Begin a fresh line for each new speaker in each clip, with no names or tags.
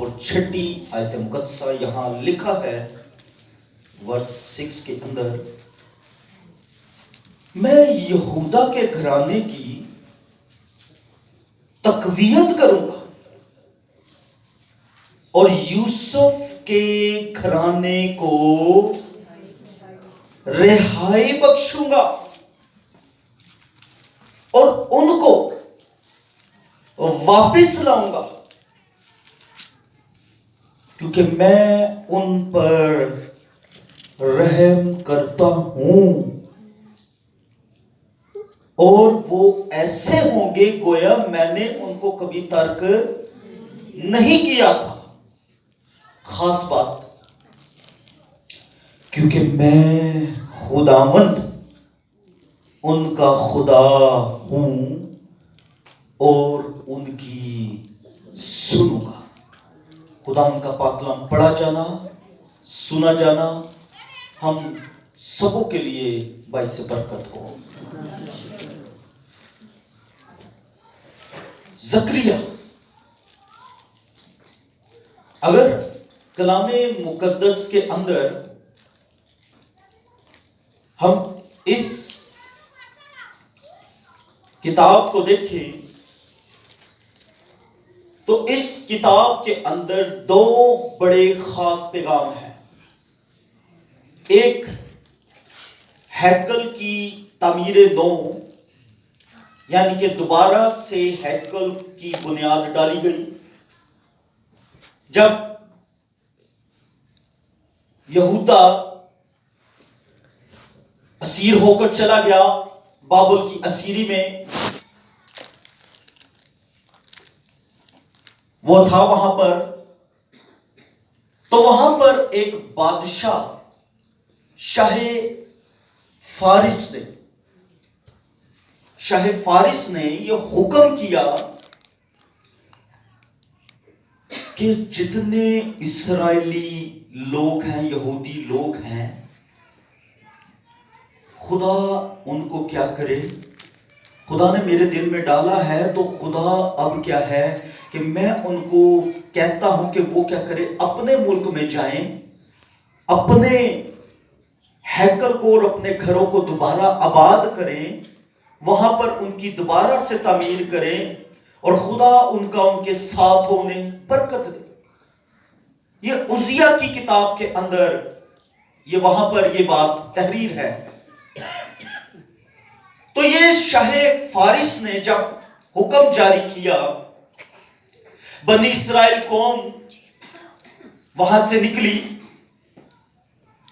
اور 6 آیت مقدسہ یہاں لکھا ہے ورس 6 کے اندر، میں یہودا کے گھرانے کی تقویت کروں گا اور یوسف کے گھرانے کو رہائی بخشوں گا اور ان کو واپس لاؤں گا، کیونکہ میں ان پر رحم کرتا ہوں اور وہ ایسے ہوں گے گویا میں نے ان کو کبھی ترک نہیں کیا تھا۔ خاص بات، کیونکہ میں خداوند ان کا خدا ہوں اور ان کی سنوں گا۔ خدا ان کا پاک کلام پڑھا جانا، سنا جانا ہم سبوں کے لیے باعث برکت ہو۔ زکریا، اگر کلام مقدس کے اندر ہم اس کتاب کو دیکھیں تو اس کتاب کے اندر 2 بڑے خاص پیغام ہیں۔ ایک ہیکل کی تعمیر نو، یعنی کہ دوبارہ سے ہیکل کی بنیاد ڈالی گئی۔ جب یہودا اسیر ہو کر چلا گیا بابل کی اسیری میں، وہ تھا وہاں پر، تو وہاں پر ایک بادشاہ شاہ فارس نے یہ حکم کیا کہ جتنے اسرائیلی لوگ ہیں، یہودی لوگ ہیں، خدا ان کو کیا کرے؟ خدا نے میرے دل میں ڈالا ہے، تو خدا اب کیا ہے کہ میں ان کو کہتا ہوں کہ وہ کیا کرے، اپنے ملک میں جائیں، اپنے ہیکل کو اور اپنے گھروں کو دوبارہ آباد کریں، وہاں پر ان کی دوبارہ سے تعمیر کریں، اور خدا ان کا ان کے ساتھ ہونے برکت دے۔ یہ عزیہ کی کتاب کے اندر یہ وہاں پر یہ بات تحریر ہے۔ تو یہ شاہ فارس نے جب حکم جاری کیا، بنی اسرائیل قوم وہاں سے نکلی،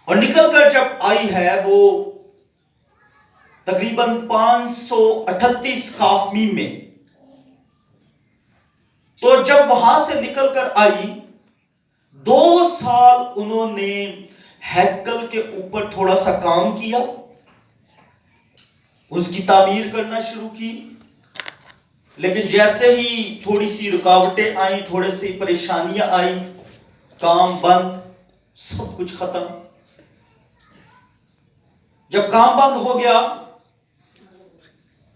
اور نکل کر جب آئی ہے وہ تقریباً 538 قاف میم میں، تو جب وہاں سے نکل کر آئی 2 سال انہوں نے ہیکل کے اوپر تھوڑا سا کام کیا، اس کی تعمیر کرنا شروع کی، لیکن جیسے ہی تھوڑی سی رکاوٹیں آئیں، تھوڑے سی پریشانیاں آئیں، کام بند، سب کچھ ختم۔ جب کام بند ہو گیا،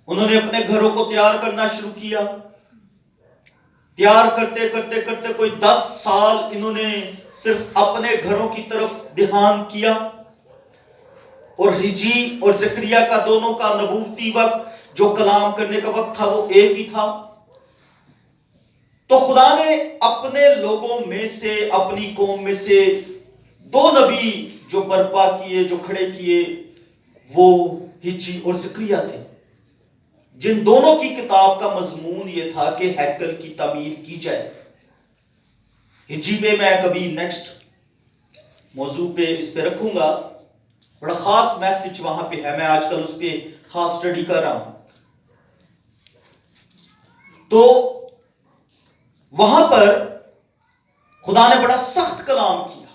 انہوں نے اپنے گھروں کو تیار کرنا شروع کیا۔ تیار کرتے کرتے کرتے کوئی 10 سال انہوں نے صرف اپنے گھروں کی طرف دھیان کیا، اور حجی اور زکریا کا دونوں کا نبوتی وقت، جو کلام کرنے کا وقت تھا، وہ ایک ہی تھا۔ تو خدا نے اپنے لوگوں میں سے، اپنی قوم میں سے 2 نبی جو برپا کیے، جو کھڑے کیے، وہ حجی اور زکریا تھے، جن دونوں کی کتاب کا مضمون یہ تھا کہ ہیکل کی تعمیر کی جائے۔ حجی پہ میں کبھی نیکسٹ موضوع پہ اس پہ رکھوں گا، بڑا خاص میسج وہاں پہ ہے، میں آج کل اس پہ خاص سٹڈی کر رہا ہوں۔ تو وہاں پر خدا نے بڑا سخت کلام کیا،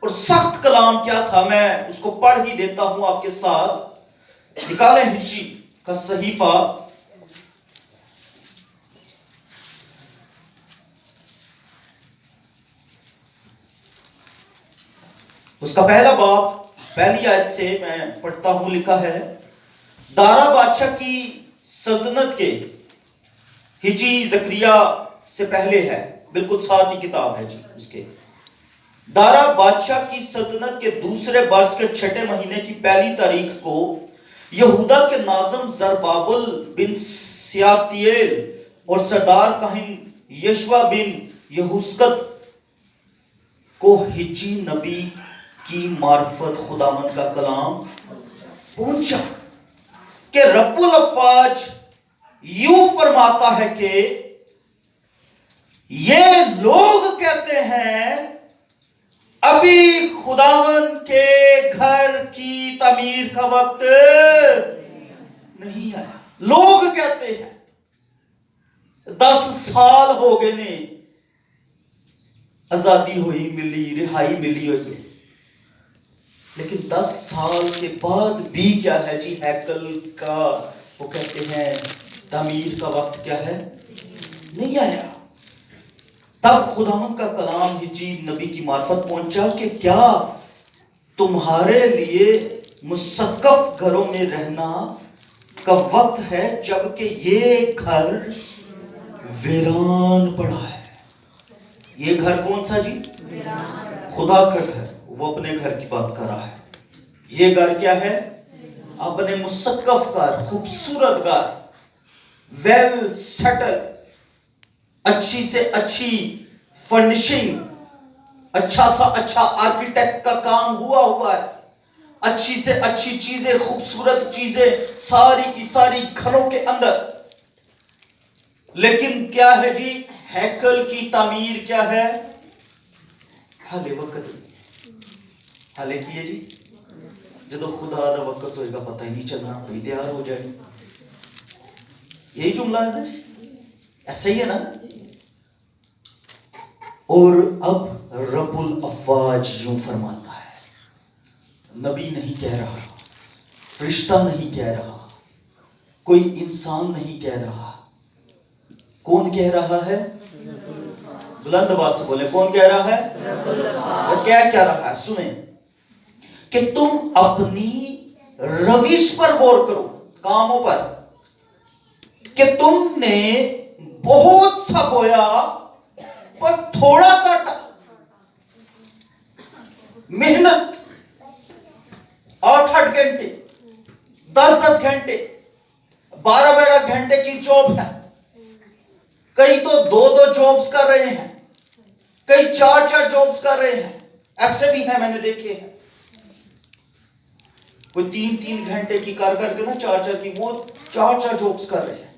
اور سخت کلام کیا تھا میں اس کو پڑھ ہی دیتا ہوں آپ کے ساتھ۔ نکالیں حجی کا صحیفہ، اس کا پہلا باب پہلی آیت سے میں پڑھتا ہوں۔ لکھا ہے، دارا بادشاہ کی سلطنت کے حجی زکریا سے پہلے ہے، بالکل ساتھ ہی کتاب ہے جی اس کے۔ دارا بادشاہ کی سلطنت کے دوسرے برس کے 6 مہینے کی پہلی تاریخ کو یہودا کے ناظم زربابل بن سیاتیل اور سردار کاہن یشوا بن یہوسکت کو حجی نبی کی معرفت خداوند کا کلام پہنچا کہ رب الافواج یوں فرماتا ہے کہ یہ لوگ کہتے ہیں ابھی خداوند کے گھر کی تعمیر کا وقت نہیں آیا۔ لوگ کہتے ہیں 10 سال ہو گئے نے آزادی ہوئی، ملی، رہائی ملی ہوئی ہے، لیکن 10 سال کے بعد بھی کیا ہے جی، ہیکل کا وہ کہتے ہیں تعمیر کا وقت کیا ہے، نہیں آیا۔ تب خداوند کا کلام حجی نبی کی معرفت پہنچا کہ کیا تمہارے لیے مسقف گھروں میں رہنا کا وقت ہے، جبکہ یہ گھر ویران پڑا ہے۔ یہ گھر کون سا جی؟ خدا کا گھر، وہ اپنے گھر کی بات کر رہا ہے۔ یہ گھر کیا ہے؟ اپنے مسقف گھر، خوبصورت گھر، ویل سیٹل، اچھی سے اچھی فرنیشنگ، اچھا سا اچھا آرکیٹیکٹ کا کام ہوا ہے، اچھی سے اچھی چیزیں، خوبصورت چیزیں ساری کی ساری گھروں کے اندر، لیکن کیا ہے جی، ہیکل کی تعمیر کیا ہے، حالے وقت حالے کی ہے جی، جدو خدا دا وقت ہوئے گا پتہ ہی نہیں چلنا، بھئی تیار ہو جائے۔ یہی جملہ ہے نا جی، ایسا ہی ہے نا۔ اور اب رب الافواج یوں فرماتا ہے، نبی نہیں کہہ رہا، فرشتہ نہیں کہہ رہا، کوئی انسان نہیں کہہ رہا، کون کہہ رہا ہے؟ بلند آواز سے بولیں، کون کہہ رہا ہے؟ وہ کیا کہہ رہا ہے؟ سنیں کہ تم اپنی روش پر غور کرو، کاموں پر، کہ تم نے بہت سا بویا پر تھوڑا کاٹا، محنت 8 گھنٹے، 10 گھنٹے، 12 گھنٹے کی جاب ہے، کئی تو 2 جابز کر رہے ہیں، کئی 4 جابز کر رہے ہیں، ایسے بھی ہیں، میں نے دیکھے ہیں، کوئی 3 گھنٹے کی کر کے نا 4 کی، وہ 4 جابز کر رہے ہیں،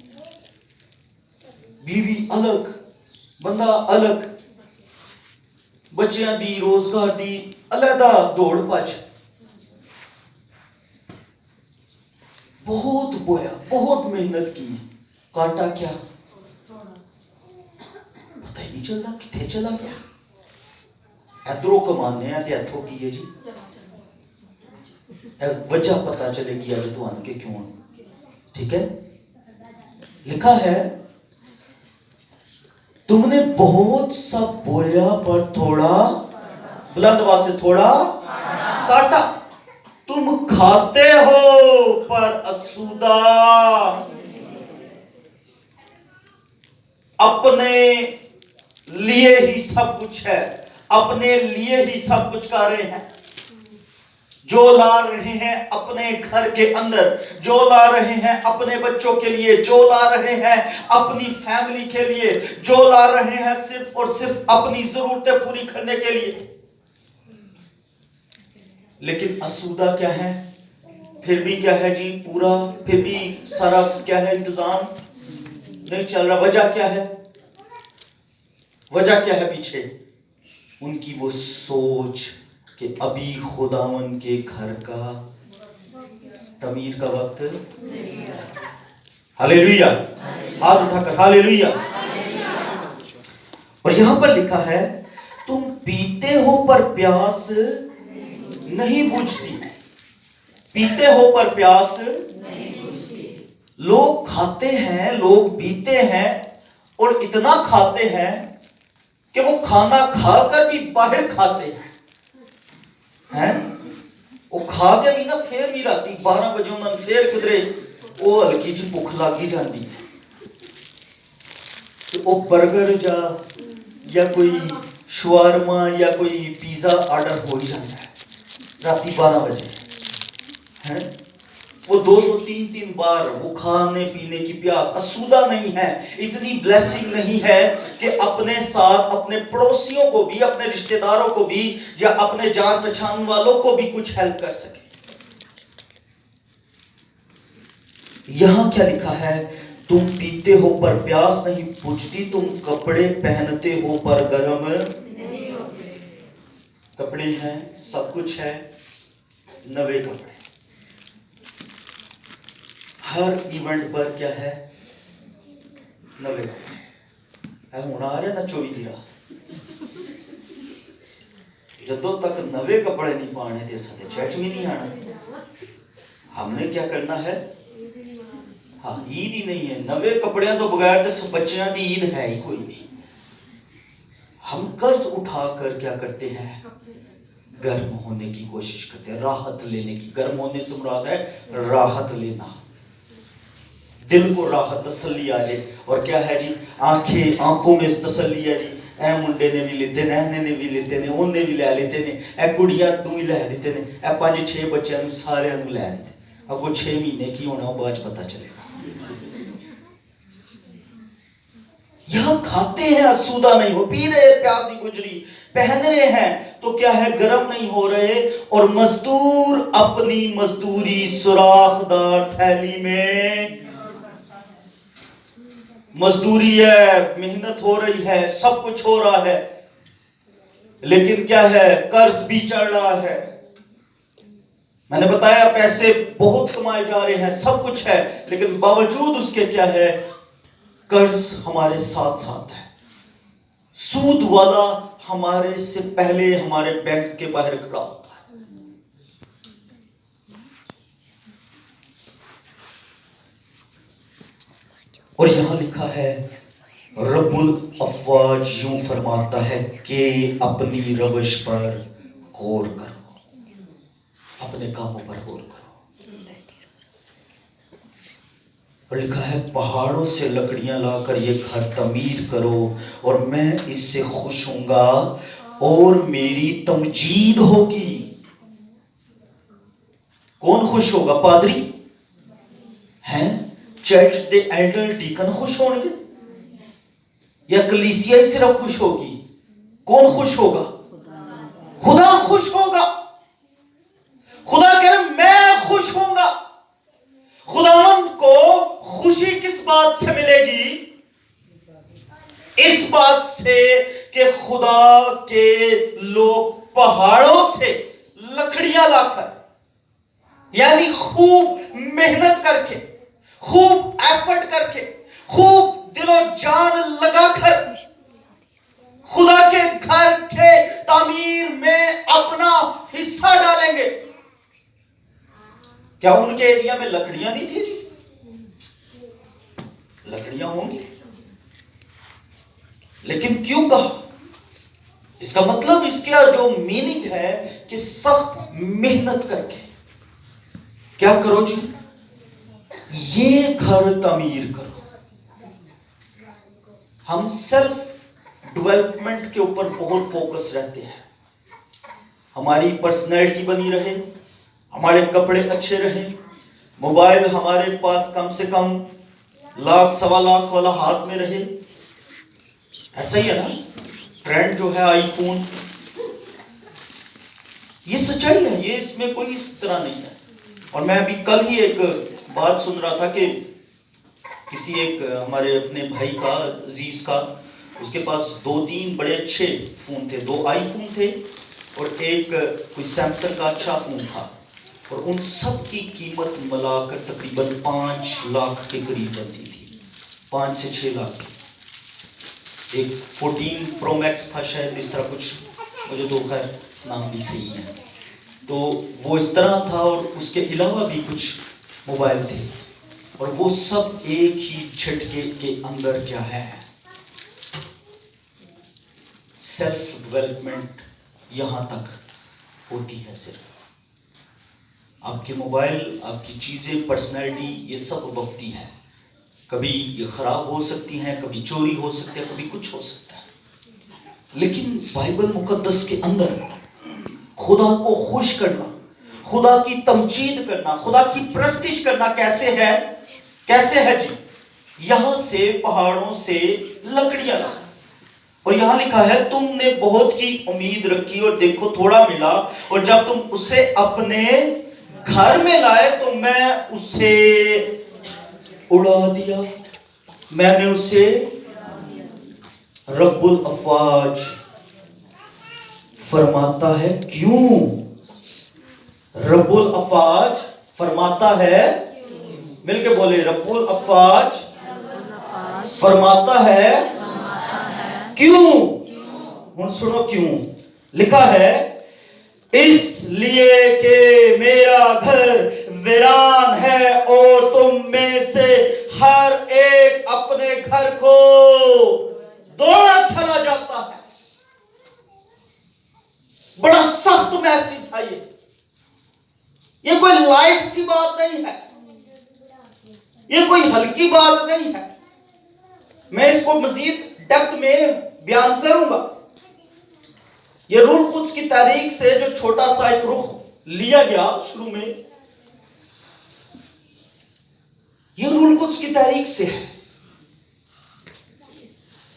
بیوی الگ، بندہ الگ، بچیاں دی، روزگار دی، علیحدہ دوڑ پچ، بہت بویا، بہت محنت کی، کاٹا کیا پتہ ہی نہیں چلتا، کتنے چلا گیا۔ ادھروں کمانے ہیں تے اتھوں کی ہے جی، وجہ پتہ چلے گی آج تو آن کے کیوں، ٹھیک ہے۔ لکھا ہے تم نے بہت سا بویا پر تھوڑا، بلند آواز سے، تھوڑا کاٹا، تم کھاتے ہو پر اسودہ، اپنے لیے ہی سب کچھ ہے، اپنے لیے ہی سب کچھ کر رہے ہیں، جو لا رہے ہیں اپنے گھر کے اندر، جو لا رہے ہیں اپنے بچوں کے لیے، جو لا رہے ہیں اپنی فیملی کے لیے، جو لا رہے ہیں صرف اور صرف اپنی ضرورتیں پوری کرنے کے لیے، لیکن اسودہ کیا ہے، پھر بھی کیا ہے جی، پورا پھر بھی سارا کیا ہے، انتظام نہیں چل رہا۔ وجہ کیا ہے؟ وجہ کیا ہے پیچھے؟ ان کی وہ سوچ کہ ابھی خداوند کے گھر کا تعمیر کا وقت، ہاللیلویہ، ہاتھ اٹھا کر ہاللیلویہ۔ اور یہاں پر لکھا ہے تم پیتے ہو پر پیاس نہیں بجھتی، پیتے ہو پر پیاس، لوگ کھاتے ہیں، لوگ پیتے ہیں، اور اتنا کھاتے ہیں کہ وہ کھانا کھا کر بھی باہر کھاتے ہیں، وہ کھا کے بھی نا پھر بھی راتی 12 بجے انہوں نے پھر کدرے وہ ہلکی جی بھوک لگ ہی جاتی ہے، کہ وہ برگر یا کوئی شوارما یا کوئی پیزا آرڈر ہو ہی جاتا ہے راتی 12 بجے ہے. وہ 2-3 بار وہ کھانے پینے کی پیاس اسودہ نہیں ہے, اتنی بلیسنگ نہیں ہے کہ اپنے ساتھ اپنے پڑوسیوں کو بھی, اپنے رشتہ داروں کو بھی, یا اپنے جان پہچان والوں کو بھی کچھ ہیلپ کر سکے. یہاں کیا لکھا ہے؟ تم پیتے ہو پر پیاس نہیں بجھتی, تم کپڑے پہنتے ہو پر گرم نہیں ہوتے. کپڑے ہیں, سب کچھ ہے, نوے کپڑے. ہر ایونٹ پر کیا ہے؟ نوے کپڑے. ہونا آ رہا نا 24 دی رات, جدوں تک نوے کپڑے نہیں پانے تے ساتھ چرچ بھی نہیں آنا. ہم نے کیا کرنا ہے؟ ہاں, عید ہی نہیں ہے, نوے کپڑیاں تو بغیر تے بچیاں دی عید ہے ہی کوئی نہیں. ہم قرض اٹھا کر کیا کرتے ہیں؟ گرم ہونے کی کوشش کرتے ہیں, راحت لینے کی. گرم ہونے سے مراد ہے راحت لینا, دل کو راحت تسلی آ جائے. اور کیا ہے جی؟ آنکھوں میں تسلی ہے جی. اے منڈے نے بھی لیتے نے, اینے نے بھی لیتے نے, اونے بھی لے لیتے نے, اے کڑیاں تو ہی لے دیتے نے, اے 5-6 بچیاں نوں سارے نوں لے دیتے. اب وہ 6 مہینے کی ہونا وہ بعد پتہ چلے گا. یہاں کھاتے ہیں اسودہ نہیں ہو, پی رہے پیاس نہیں بجھ رہی, پہن رہے ہیں تو کیا ہے؟ گرم نہیں ہو رہے. اور مزدور اپنی مزدوری سوراخ دار تھیلی میں, مزدوری ہے, محنت ہو رہی ہے, سب کچھ ہو رہا ہے, لیکن کیا ہے؟ قرض بھی چڑھ رہا ہے. میں نے بتایا پیسے بہت کمائے جا رہے ہیں, سب کچھ ہے, لیکن باوجود اس کے کیا ہے؟ قرض ہمارے ساتھ ساتھ ہے. سود والا ہمارے سے پہلے ہمارے بینک کے باہر کھڑا ہوتا ہے. اور یہاں لکھا ہے رب الافواج یوں فرماتا ہے کہ اپنی روش پر غور کرو, اپنے کاموں پر غور کرو. اور لکھا ہے پہاڑوں سے لکڑیاں لا کر یہ گھر تعمیر کرو اور میں اس سے خوش ہوں گا اور میری تمجید ہوگی. کون خوش ہوگا؟ پادری ہیں, چرچ دے ایلڈر ڈیکن خوش ہوں گے, یا کلیسیا ہی صرف خوش ہوگی؟ کون خوش ہوگا؟ خدا خوش ہوگا. خدا کہہ رہے میں خوش ہوں گا. خداوند کو خوشی کس بات سے ملے گی؟ اس بات سے کہ خدا کے لوگ پہاڑوں سے لکڑیاں لا کر, یعنی خوب محنت کر کے, خوب ایفرٹ کر کے, خوب دل و جان لگا کر خدا کے گھر کے تعمیر میں اپنا حصہ ڈالیں گے. کیا ان کے ایریا میں لکڑیاں نہیں تھی جی؟ لکڑیاں ہوں گی, لیکن کیوں کہا؟ اس کا مطلب, اس کا جو میننگ ہے کہ سخت محنت کر کے کیا کرو جی؟ یہ گھر تعمیر کرو. ہم سیلف ڈیولپمنٹ کے اوپر بہت فوکس رہتے ہیں. ہماری پرسنالٹی بنی رہے, ہمارے کپڑے اچھے رہیں, موبائل ہمارے پاس کم سے کم 1,00,000-1.25 والا ہاتھ میں رہے. ایسا ہی ہے نا؟ ٹرینڈ جو ہے آئی فون, یہ سچائی ہے, یہ اس میں کوئی اس طرح نہیں ہے. اور میں ابھی کل ہی ایک بات سن رہا تھا کہ کسی ایک ہمارے اپنے بھائی کا, عزیز کا, اس کے پاس 2-3 بڑے اچھے فون تھے. 2 آئی فون تھے اور ایک کوئی سیمسنگ کا اچھا فون تھا, اور ان سب کی قیمت ملا کر تقریباً 5 لاکھ کے قریب بنتی تھی, 5 سے 6 لاکھ کی. ایک 14 پرو میکس تھا شاید, اس طرح کچھ, مجھے تو خیر نام بھی صحیح ہے. تو وہ اس طرح تھا, اور اس کے علاوہ بھی کچھ موبائل تھے, اور وہ سب ایک ہی جھٹکے کے اندر کیا ہے؟ سیلف ڈیولپمنٹ یہاں تک ہوتی ہے. صرف آپ کے موبائل, آپ کی چیزیں, پرسنالٹی, یہ سب وقتی ہے. کبھی یہ خراب ہو سکتی ہیں، کبھی چوری ہو سکتی ہے، کبھی کچھ ہو سکتا ہے، لیکن بائبل مقدس کے اندر خدا کو خوش کرنا، خدا کی تمجید کرنا، خدا کی پرستش کرنا کیسے ہے؟ کیسے ہے جی؟ یہاں سے پہاڑوں سے لکڑیاں لا، اور یہاں لکھا ہے تم نے بہت کی امید رکھی اور دیکھو تھوڑا ملا، اور جب تم اسے اپنے گھر میں لائے تو میں اسے اڑا دیا، میں نے اسے رب الافواج فرماتا ہے کیوں؟ رب الافواج فرماتا ہے، مل کے بولے، رب الافواج فرماتا ہے کیوں؟ ہن سنو کیوں لکھا ہے، اس لیے کہ میرا گھر ویران ہے اور تم میں سے ہر ایک اپنے گھر کو دوڑا چلا جاتا ہے۔ بڑا سخت میسج تھا یہ کوئی لائٹ سی بات نہیں ہے، یہ کوئی ہلکی بات نہیں ہے، میں اس کو مزید ڈیپتھ میں بیان کروں گا۔ یہ روح القدس کی تحریک سے جو چھوٹا سا ایک رخ لیا گیا شروع میں، یہ روح القدس کی تحریک سے ہے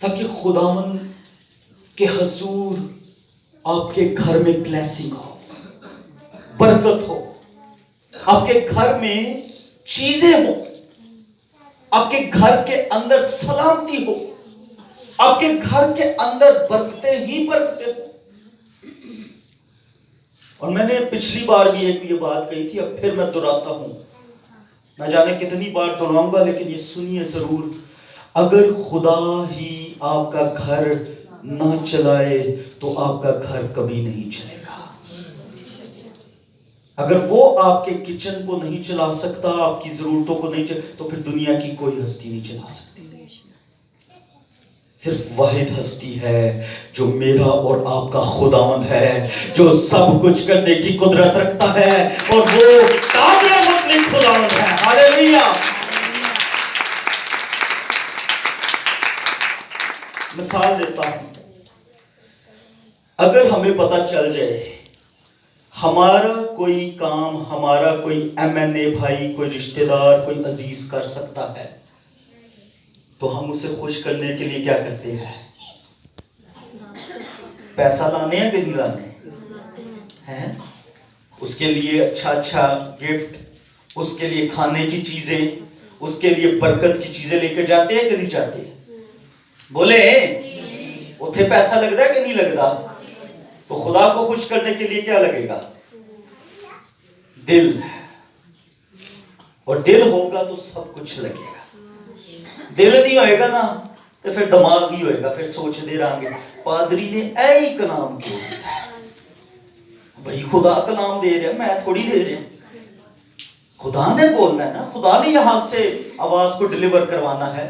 تاکہ خداوند کے حضور آپ کے گھر میں بلیسنگ ہو، برکت ہو، آپ کے گھر میں چیزیں ہو، آپ کے گھر کے اندر سلامتی ہو، آپ کے گھر کے اندر برکتیں ہی برکتیں ہو۔ اور میں نے پچھلی بار بھی ایک یہ بات کہی تھی، اب پھر میں دہراتا ہوں، نہ جانے کتنی بار دہراؤں گا، لیکن یہ سنیے ضرور، اگر خدا ہی آپ کا گھر نہ چلائے تو آپ کا گھر کبھی نہیں چلے گا۔ اگر وہ آپ کے کچن کو نہیں چلا سکتا، آپ کی ضرورتوں کو نہیں چلا، تو پھر دنیا کی کوئی ہستی نہیں چلا سکتی۔ صرف واحد ہستی ہے جو میرا اور آپ کا خداوند ہے، جو سب کچھ کرنے کی قدرت رکھتا ہے، اور وہ قادر مطلق خداوند ہے۔ ہاللیلویا۔ مثال دیتا ہوں، اگر ہمیں پتا چل جائے ہمارا کوئی کام، ہمارا کوئی MNA بھائی، کوئی رشتہ دار، کوئی عزیز کر سکتا ہے، تو ہم اسے خوش کرنے کے لیے کیا کرتے ہیں؟ پیسہ لانے ہیں کہ نہیں لانے ہیں؟ اس کے لیے اچھا گفٹ، اس کے لیے کھانے کی چیزیں، اس کے لیے برکت کی چیزیں لے کے جاتے ہیں کہ نہیں جاتے؟ بولے اتھے پیسہ لگتا ہے کہ نہیں لگتا؟ تو خدا کو خوش کرنے کے لیے کیا لگے گا؟ دل، اور دل ہوگا تو سب کچھ لگے گا۔ دل نہیں ہوئے گا نا تو پھر دماغ ہی ہوئے گا، پھر سوچتے رہیں گے پادری نے اے کلام کیوں دیتا ہے؟ بھئی خدا کلام دے رہے ہیں، میں تھوڑی دے رہے ہیں، خدا نے بولنا ہے نا، خدا نے یہاں سے آواز کو ڈیلیور کروانا ہے۔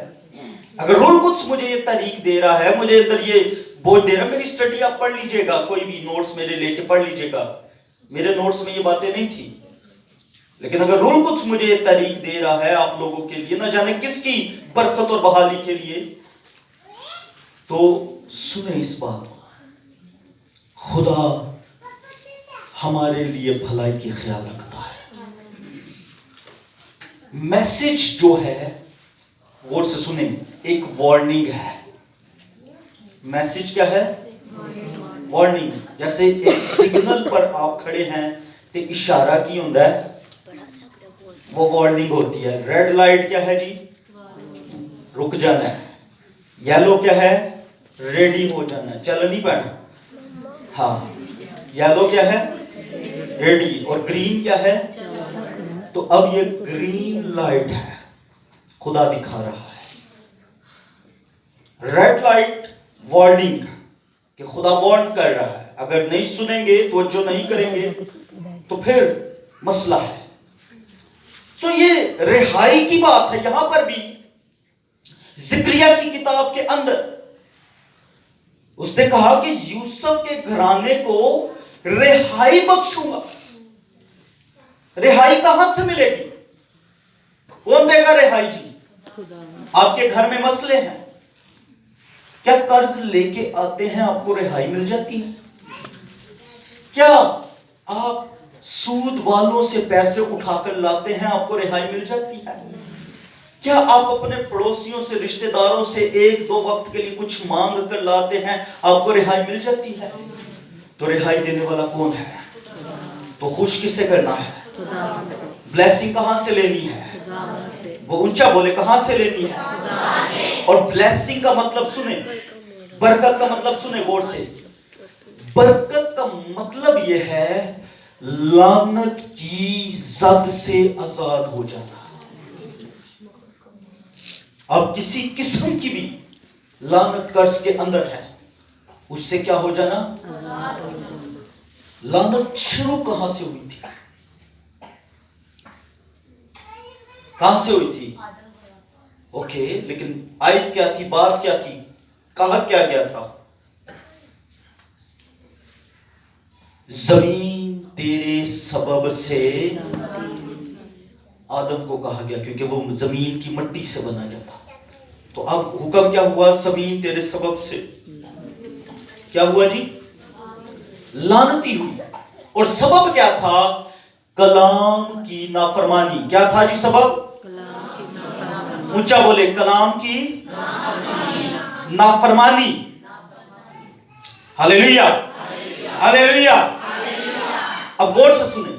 اگر روح القدس مجھے یہ طریق دے رہا ہے، مجھے اندر یہ بوجھ دے رہا ہے، میری سٹڈی آپ پڑھ لیجئے گا، کوئی بھی نوٹس میرے لے کے پڑھ لیجئے گا، میرے نوٹس میں یہ باتیں نہیں تھی، لیکن اگر روح القدس مجھے یہ طریق دے رہا ہے آپ لوگوں کے لیے، نہ جانے کس کی برکت اور بحالی کے لیے، تو سنیں اس بات کو، خدا ہمارے لیے بھلائی کی خیال رکھتا ہے۔ میسج جو ہے غور سے سنیں، ایک وارننگ ہے۔ میسج کیا ہے؟ وارننگ۔ جیسے ایک سگنل پر آپ کھڑے ہیں تو اشارہ کی ہوتا ہے، وہ وارننگ ہوتی ہے۔ ریڈ لائٹ کیا ہے جی؟ رک جانا ہے۔ یلو کیا ہے؟ ریڈی ہو جانا ہے، چل نہیں پڑنا۔ ہاں، یلو کیا ہے؟ ریڈی، اور گرین کیا ہے؟ تو اب یہ گرین لائٹ ہے، خدا دکھا رہا ہے۔ ریڈ لائٹ وارننگ، کہ خدا وارن کر رہا ہے، اگر نہیں سنیں گے، توجہ نہیں کریں گے تو پھر مسئلہ ہے۔ سو یہ رہائی کی بات ہے۔ یہاں پر بھی زکریا کی کتاب کے اندر اس نے کہا کہ یوسف کے گھرانے کو رہائی بخشوں گا۔ رہائی کہاں سے ملے گی؟ کون دے گا رہائی جی؟ آپ کے گھر میں مسئلے ہیں، کیا قرض لے کے آتے ہیں آپ کو رہائی مل جاتی ہے؟ کیا آپ سود والوں سے پیسے اٹھا کر لاتے ہیں آپ کو رہائی مل جاتی ہے؟ کیا آپ اپنے پڑوسیوں سے، رشتہ داروں سے ایک دو وقت کے لیے کچھ مانگ کر لاتے ہیں آپ کو رہائی مل جاتی ہے؟ تو رہائی دینے والا کون ہے؟ تو خوش کسے کرنا ہے؟ بلیسنگ کہاں سے لینی ہے؟ وہ اونچا بولے، کہاں سے لینی ہے؟ اور بلیسنگ کا مطلب سنیں، برکت کا مطلب سنیں غور سے. برکت کا مطلب یہ ہے لعنت کی زد سے آزاد ہو جانا. اب کسی قسم کی بھی لعنت قرض کے اندر ہے، اس سے کیا ہو جانا؟ لعنت شروع کہاں سے ہوئی تھی؟ کہاں سے ہوئی تھی؟ اوکے، لیکن آیت کیا تھی؟ بات کیا تھی؟ کہا کیا گیا تھا؟ زمین تیرے سبب سے آدم کو کہا گیا، کیونکہ وہ زمین کی مٹی سے بنا گیا تھا. تو اب حکم کیا ہوا؟ زمین تیرے سبب سے کیا ہوا جی؟ لعنتی ہوئی. اور سبب کیا تھا؟ کلام کی نافرمانی. کیا تھا جی سبب؟ اونچا بولے، کلام کی نافرمانی. ہاللیلویا، ہاللیلویا. اب غور سے سنیں،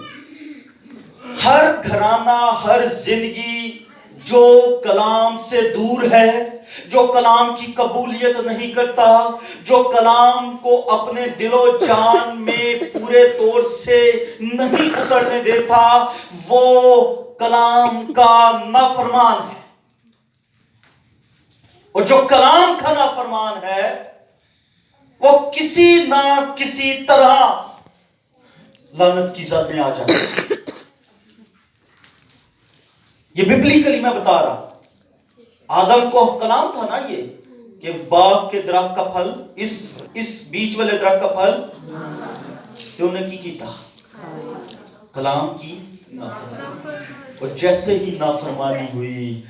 ہر گھرانہ، ہر زندگی جو کلام سے دور ہے، جو کلام کی قبولیت نہیں کرتا، جو کلام کو اپنے دل و جان میں پورے طور سے نہیں اترنے دیتا، وہ کلام کا نافرمان ہے. اور جو کلام کا نافرمان ہے وہ کسی نہ کسی طرح لعنت کی زد میں آ جاتا ہے. یہ ببلیکلی میں بتا رہا. آدم کو کلام تھا نا یہ کہ باغ کے درخت کا پھل، اس بیچ والے درخت کا پھل تو نے کی کیتا؟ کلام کی نافرمانی. اور جیسے ہی نافرمانی ہوئی،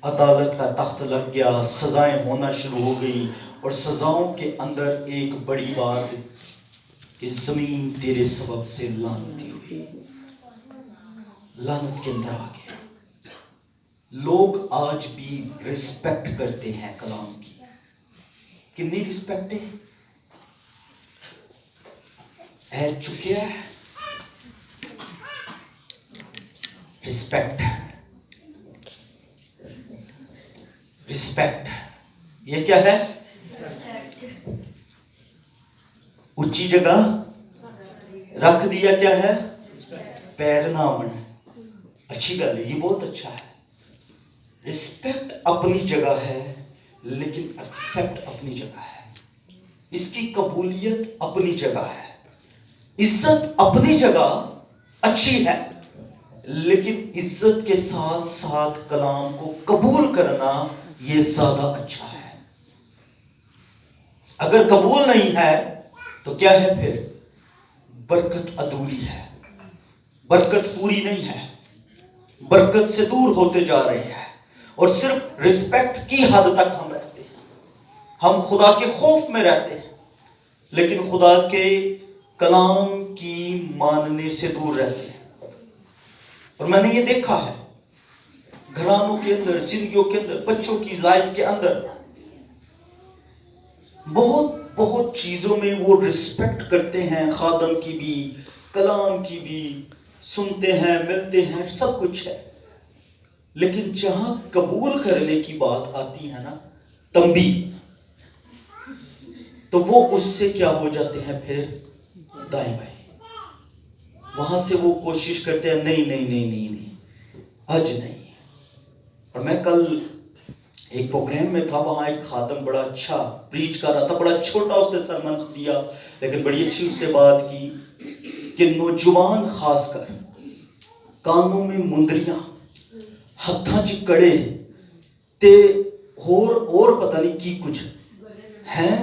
عدالت کا تخت لگ گیا، سزائیں ہونا شروع ہو گئی. اور سزاؤں کے اندر ایک بڑی بات کہ زمین تیرے سبب سے لعنتی ہوئی، لعنت کے اندر آ گیا. لوگ آج بھی رسپیکٹ کرتے ہیں کلام کی. کتنی رسپیکٹ ہے؟ عہد چکیا ہے. رسپیکٹ، رسپیکٹ یہ کیا ہے؟ اونچی جگہ رکھ دیا. کیا ہے؟ پیر نہ بنے. اچھی گل ہے، یہ بہت اچھا ہے. رسپیکٹ اپنی جگہ ہے، لیکن ایکسپٹ اپنی جگہ ہے. اس کی قبولیت اپنی جگہ ہے. عزت اپنی جگہ اچھی ہے، لیکن عزت کے ساتھ ساتھ کلام کو قبول کرنا یہ زیادہ اچھا ہے. اگر قبول نہیں ہے تو کیا ہے پھر؟ برکت ادھوری ہے، برکت پوری نہیں ہے، برکت سے دور ہوتے جا رہے ہیں. اور صرف رسپیکٹ کی حد تک ہم رہتے ہیں. ہم خدا کے خوف میں رہتے ہیں، لیکن خدا کے کلام کی ماننے سے دور رہتے ہیں. اور میں نے یہ دیکھا ہے گھرانوں کے اندر، زندگیوں کے اندر، بچوں کی لائف کے اندر بہت چیزوں میں وہ رسپیکٹ کرتے ہیں، خادم کی بھی، کلام کی بھی، سنتے ہیں، ملتے ہیں، سب کچھ ہے. لیکن جہاں قبول کرنے کی بات آتی ہے نا، تنبیہ، تو وہ اس سے کیا ہو جاتے ہیں پھر؟ دائیں بائیں. وہاں سے وہ کوشش کرتے ہیں نہیں آج نہیں. اور میں کل ایک پروگرام میں تھا، وہاں ایک خادم بڑا اچھا پریچ کر رہا تھا. بڑا چھوٹا اس نے سرمن دیا، لیکن بڑی اچھی اس نے بات کی کہ نوجوان خاص کر کانوں میں مندریاں، ہتھاں چ کڑے تے اور پتہ نہیں کی کچھ ہیں،